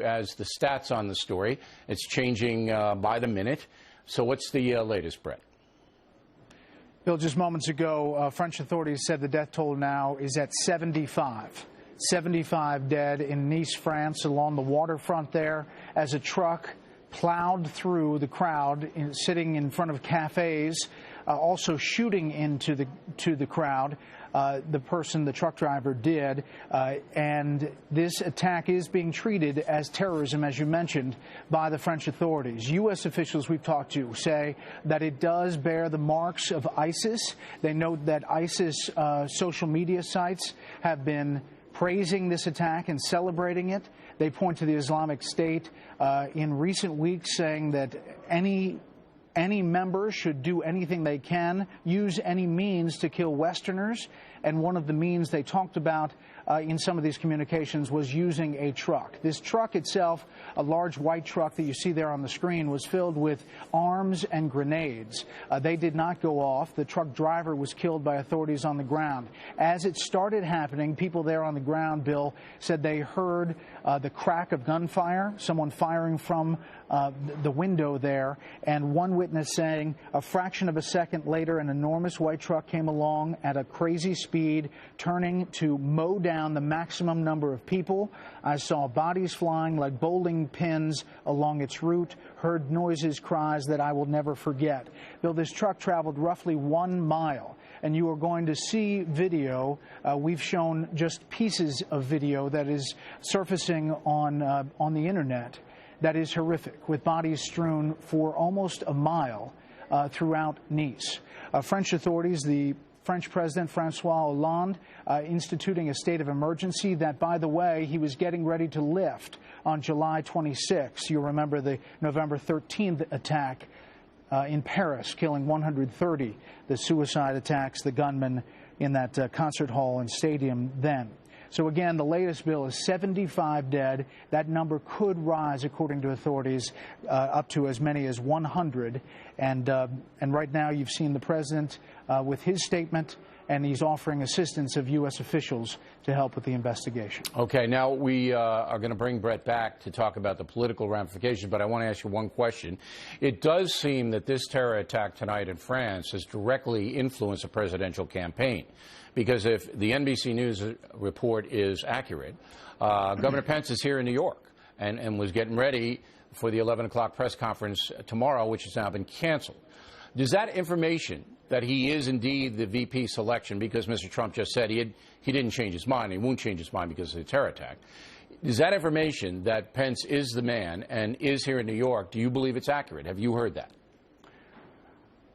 as the stats on the story. It's changing by the minute. So what's the latest, Bret? Bill, just moments ago, French authorities said the death toll now is at 75. 75 dead in Nice, France, along the waterfront there as a truck plowed through the crowd, sitting in front of cafes, also shooting into the crowd. The truck driver did, and this attack is being treated as terrorism, as you mentioned, by the French authorities. U.S. officials we've talked to say that it does bear the marks of ISIS. They note that ISIS social media sites have been praising this attack and celebrating it. They point to the Islamic State in recent weeks, saying that any member should do anything they can, use any means to kill Westerners. And one of the means they talked about in some of these communications was using a truck. This truck itself, a large white truck that you see there on the screen, was filled with arms and grenades. They did not go off. The truck driver was killed by authorities on the ground. As it started happening, people there on the ground, Bill, said they heard the crack of gunfire, someone firing from the window there, and one witness saying a fraction of a second later, an enormous white truck came along at a crazy speed, turning to mow down the maximum number of people. I saw bodies flying like bowling pins along its route, heard noises, cries that I will never forget. Bill, this truck traveled roughly 1 mile. And you are going to see video. We've shown just pieces of video that is surfacing on the internet. That is horrific, with bodies strewn for almost a mile throughout Nice. French authorities, the French President Francois Hollande, instituting a state of emergency that, by the way, he was getting ready to lift on July 26. You'll remember the November 13th attack in Paris, killing 130, the suicide attacks, the gunmen in that concert hall and stadium then. So again, the latest bill is 75 dead. That number could rise, according to authorities, up to as many as 100. And right now you've seen the president with his statement, and he's offering assistance of U.S. officials to help with the investigation. Okay, now we are going to bring Bret back to talk about the political ramifications, but I want to ask you one question. It does seem that this terror attack tonight in France has directly influenced the presidential campaign, because if the NBC News report is accurate, Governor Pence is here in New York and was getting ready for the 11 o'clock press conference tomorrow, which has now been canceled. Does that information that he is indeed the VP selection, because Mr. Trump just said he didn't change his mind, he won't change his mind because of the terror attack, is that information that Pence is the man and is here in New York, do you believe it's accurate? Have you heard that?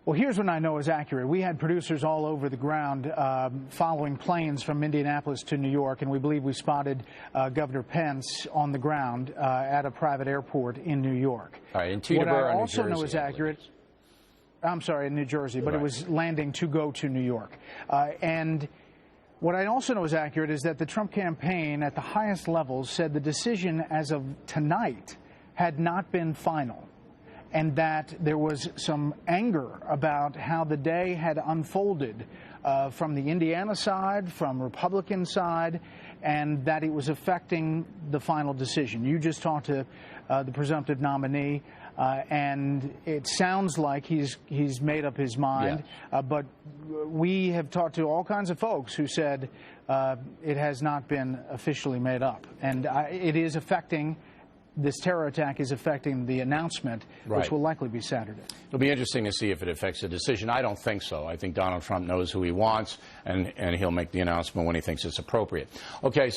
Well, here's what I know is accurate. We had producers all over the ground following planes from Indianapolis to New York, and we believe we spotted Governor Pence on the ground at a private airport in New York. All right, in Teterboro, what I also New Jersey, know is accurate. I'm sorry, in New Jersey, but It was landing to go to New York. And what I also know is accurate is that the Trump campaign at the highest levels said the decision as of tonight had not been final, and that there was some anger about how the day had unfolded from the Indiana side, from Republican side, and that it was affecting the final decision. You just talked to the presumptive nominee, and it sounds like he's made up his mind. Yes. But we have talked to all kinds of folks who said it has not been officially made up, and it is affecting. This terror attack is affecting the announcement, which will likely be Saturday. It'll be interesting to see if it affects the decision. I don't think so. I think Donald Trump knows who he wants, and he'll make the announcement when he thinks it's appropriate. Okay. So